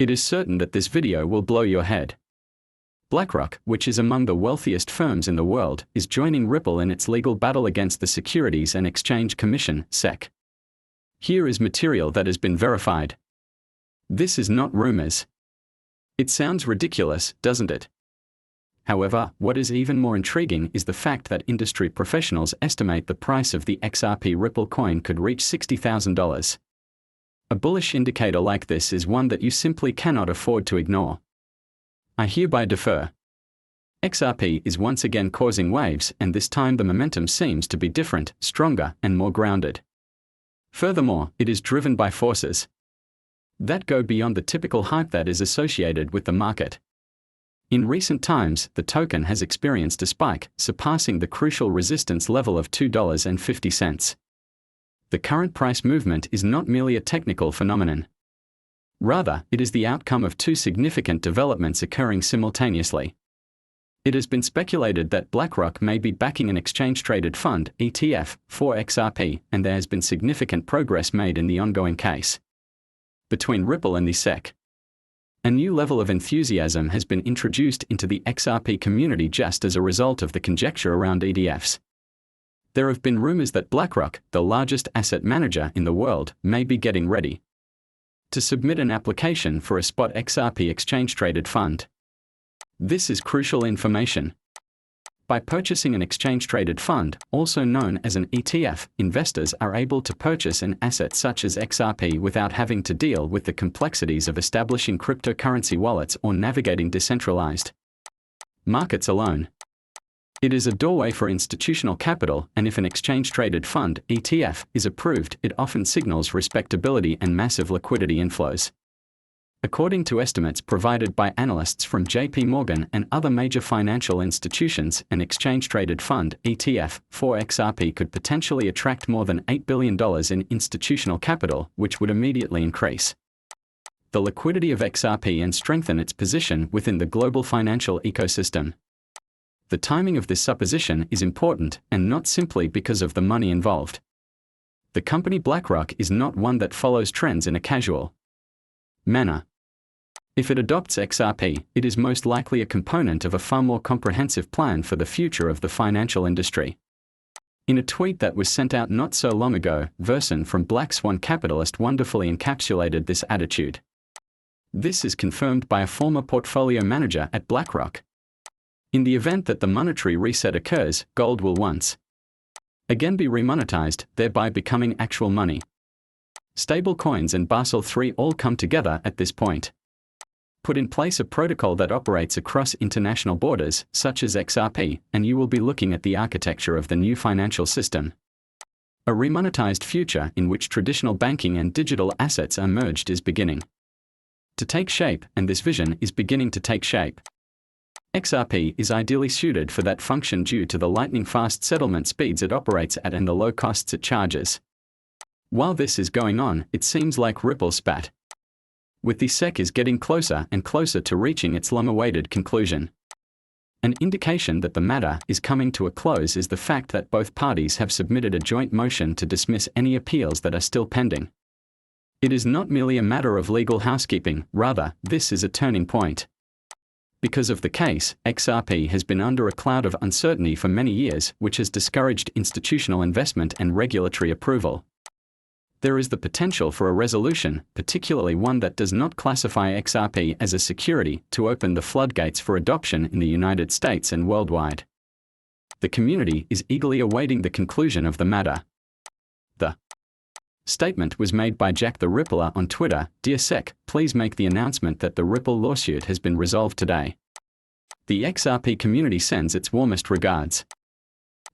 It is certain that this video will blow your head. BlackRock, which is among the wealthiest firms in the world, is joining Ripple in its legal battle against the Securities and Exchange Commission, SEC. Here is material that has been verified. This is not rumors. It sounds ridiculous, doesn't it? However, what is even more intriguing is the fact that industry professionals estimate the price of the XRP Ripple coin could reach $60,000. A bullish indicator like this is one that you simply cannot afford to ignore. I hereby defer. XRP is once again causing waves, and this time the momentum seems to be different, stronger, and more grounded. Furthermore, it is driven by forces that go beyond the typical hype that is associated with the market. In recent times, the token has experienced a spike, surpassing the crucial resistance level of $2.50. The current price movement is not merely a technical phenomenon. Rather, it is the outcome of two significant developments occurring simultaneously. It has been speculated that BlackRock may be backing an exchange-traded fund, ETF, for XRP, and there has been significant progress made in the ongoing case between Ripple and the SEC. A new level of enthusiasm has been introduced into the XRP community just as a result of the conjecture around ETFs. There have been rumors that BlackRock, the largest asset manager in the world, may be getting ready to submit an application for a spot XRP exchange-traded fund. This is crucial information. By purchasing an exchange-traded fund, also known as an ETF, investors are able to purchase an asset such as XRP without having to deal with the complexities of establishing cryptocurrency wallets or navigating decentralized markets alone. It is a doorway for institutional capital, and if an exchange-traded fund, ETF, is approved, it often signals respectability and massive liquidity inflows. According to estimates provided by analysts from JP Morgan and other major financial institutions, an exchange-traded fund, ETF, for XRP could potentially attract more than $8 billion in institutional capital, which would immediately increase the liquidity of XRP and strengthen its position within the global financial ecosystem. The timing of this supposition is important, and not simply because of the money involved. The company BlackRock is not one that follows trends in a casual manner. If it adopts XRP, it is most likely a component of a far more comprehensive plan for the future of the financial industry. In a tweet that was sent out not so long ago, Larsson from Black Swan Capitalist wonderfully encapsulated this attitude. This is confirmed by a former portfolio manager at BlackRock. In the event that the monetary reset occurs, gold will once again be remonetized, thereby becoming actual money. Stable coins and Basel III all come together at this point. Put in place a protocol that operates across international borders, such as XRP, and you will be looking at the architecture of the new financial system. A remonetized future in which traditional banking and digital assets are merged is beginning to take shape, and this vision is beginning to take shape. XRP is ideally suited for that function due to the lightning-fast settlement speeds it operates at and the low costs it charges. While this is going on, it seems like Ripple spat with the SEC is getting closer and closer to reaching its long-awaited conclusion. An indication that the matter is coming to a close is the fact that both parties have submitted a joint motion to dismiss any appeals that are still pending. It is not merely a matter of legal housekeeping, rather, this is a turning point. Because of the case, XRP has been under a cloud of uncertainty for many years, which has discouraged institutional investment and regulatory approval. There is the potential for a resolution, particularly one that does not classify XRP as a security, to open the floodgates for adoption in the United States and worldwide. The community is eagerly awaiting the conclusion of the matter. The statement was made by Jack the Rippler on Twitter. Dear SEC, please make the announcement that the Ripple lawsuit has been resolved today. The XRP community sends its warmest regards.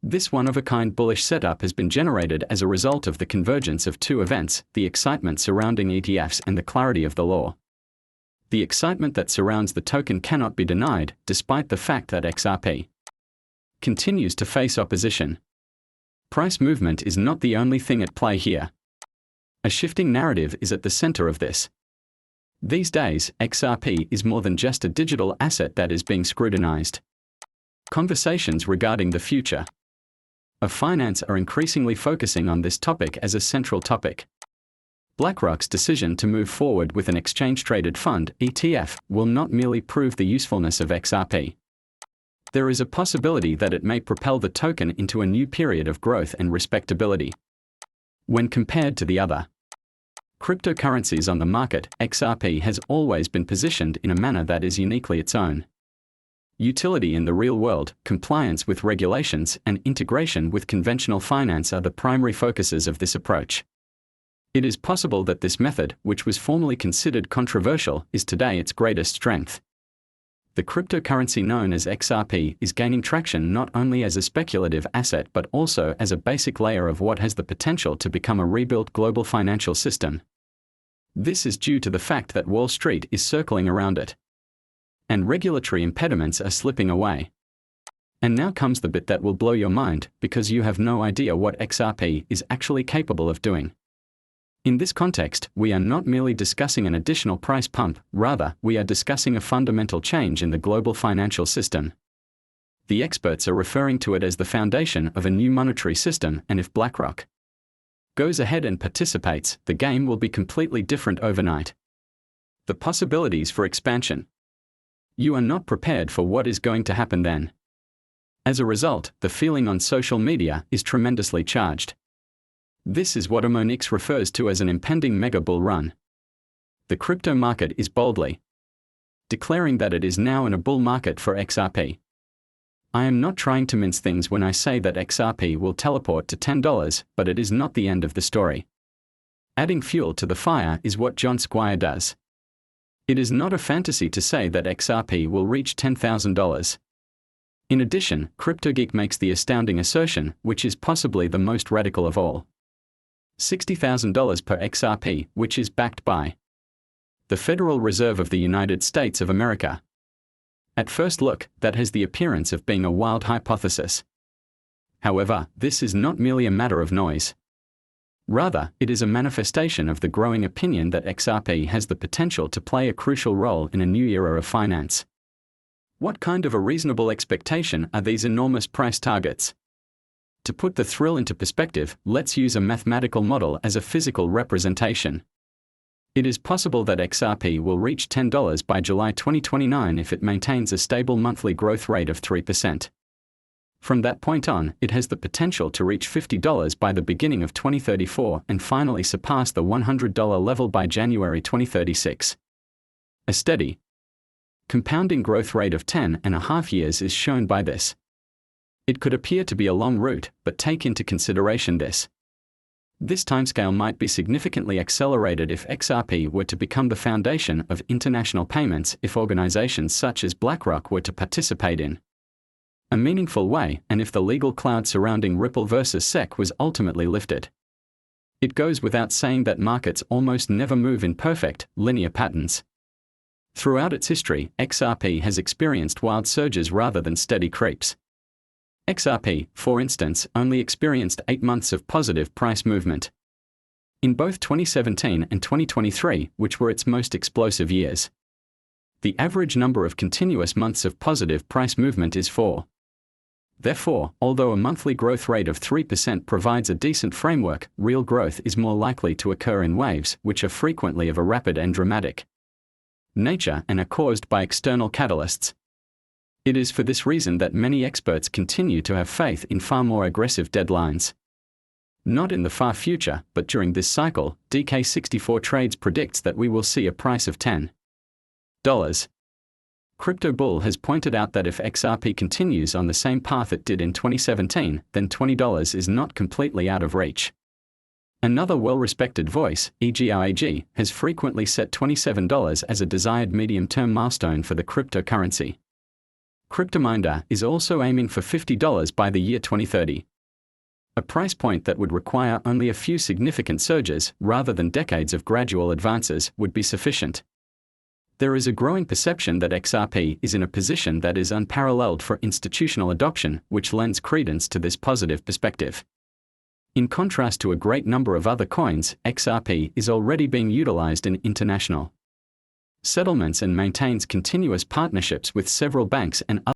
This one-of-a-kind bullish setup has been generated as a result of the convergence of two events, the excitement surrounding ETFs and the clarity of the law. The excitement that surrounds the token cannot be denied, despite the fact that XRP continues to face opposition. Price movement is not the only thing at play here. A shifting narrative is at the center of this. These days, XRP is more than just a digital asset that is being scrutinized. Conversations regarding the future of finance are increasingly focusing on this topic as a central topic. BlackRock's decision to move forward with an exchange-traded fund (ETF) will not merely prove the usefulness of XRP. There is a possibility that it may propel the token into a new period of growth and respectability. When compared to the other cryptocurrencies on the market, XRP has always been positioned in a manner that is uniquely its own. Utility in the real world, compliance with regulations, and integration with conventional finance are the primary focuses of this approach. It is possible that this method, which was formerly considered controversial, is today its greatest strength. The cryptocurrency known as XRP is gaining traction not only as a speculative asset but also as a basic layer of what has the potential to become a rebuilt global financial system. This is due to the fact that Wall Street is circling around it, and regulatory impediments are slipping away. And now comes the bit that will blow your mind, because you have no idea what XRP is actually capable of doing. In this context, we are not merely discussing an additional price pump, rather, we are discussing a fundamental change in the global financial system. The experts are referring to it as the foundation of a new monetary system, and if BlackRock goes ahead and participates, the game will be completely different overnight. The possibilities for expansion. You are not prepared for what is going to happen then. As a result, the feeling on social media is tremendously charged. This is what Monix refers to as an impending mega bull run. The crypto market is boldly declaring that it is now in a bull market for XRP. I am not trying to mince things when I say that XRP will teleport to $10, but it is not the end of the story. Adding fuel to the fire is what John Squire does. It is not a fantasy to say that XRP will reach $10,000. In addition, CryptoGeek makes the astounding assertion, which is possibly the most radical of all. $60,000 per XRP, which is backed by the Federal Reserve of the United States of America. At first look, that has the appearance of being a wild hypothesis. However, this is not merely a matter of noise. Rather, it is a manifestation of the growing opinion that XRP has the potential to play a crucial role in a new era of finance. What kind of a reasonable expectation are these enormous price targets? To put the thrill into perspective, let's use a mathematical model as a physical representation. It is possible that XRP will reach $10 by July 2029 if it maintains a stable monthly growth rate of 3%. From that point on, it has the potential to reach $50 by the beginning of 2034 and finally surpass the $100 level by January 2036. A steady, compounding growth rate of 10.5 years is shown by this. It could appear to be a long route, but take into consideration this. This timescale might be significantly accelerated if XRP were to become the foundation of international payments if organizations such as BlackRock were to participate in a meaningful way, and if the legal cloud surrounding Ripple versus SEC was ultimately lifted. It goes without saying that markets almost never move in perfect, linear patterns. Throughout its history, XRP has experienced wild surges rather than steady creeps. XRP, for instance, only experienced 8 months of positive price movement in both 2017 and 2023, which were its most explosive years. The average number of continuous months of positive price movement is 4. Therefore, although a monthly growth rate of 3% provides a decent framework, real growth is more likely to occur in waves, which are frequently of a rapid and dramatic nature and are caused by external catalysts. It is for this reason that many experts continue to have faith in far more aggressive deadlines. Not in the far future, but during this cycle, DK64 Trades predicts that we will see a price of $10. Crypto Bull has pointed out that if XRP continues on the same path it did in 2017, then $20 is not completely out of reach. Another well-respected voice, EGRAG, has frequently set $27 as a desired medium-term milestone for the cryptocurrency. CryptoMinder is also aiming for $50 by the year 2030. A price point that would require only a few significant surges, rather than decades of gradual advances, would be sufficient. There is a growing perception that XRP is in a position that is unparalleled for institutional adoption, which lends credence to this positive perspective. In contrast to a great number of other coins, XRP is already being utilized in international settlements and maintains continuous partnerships with several banks and other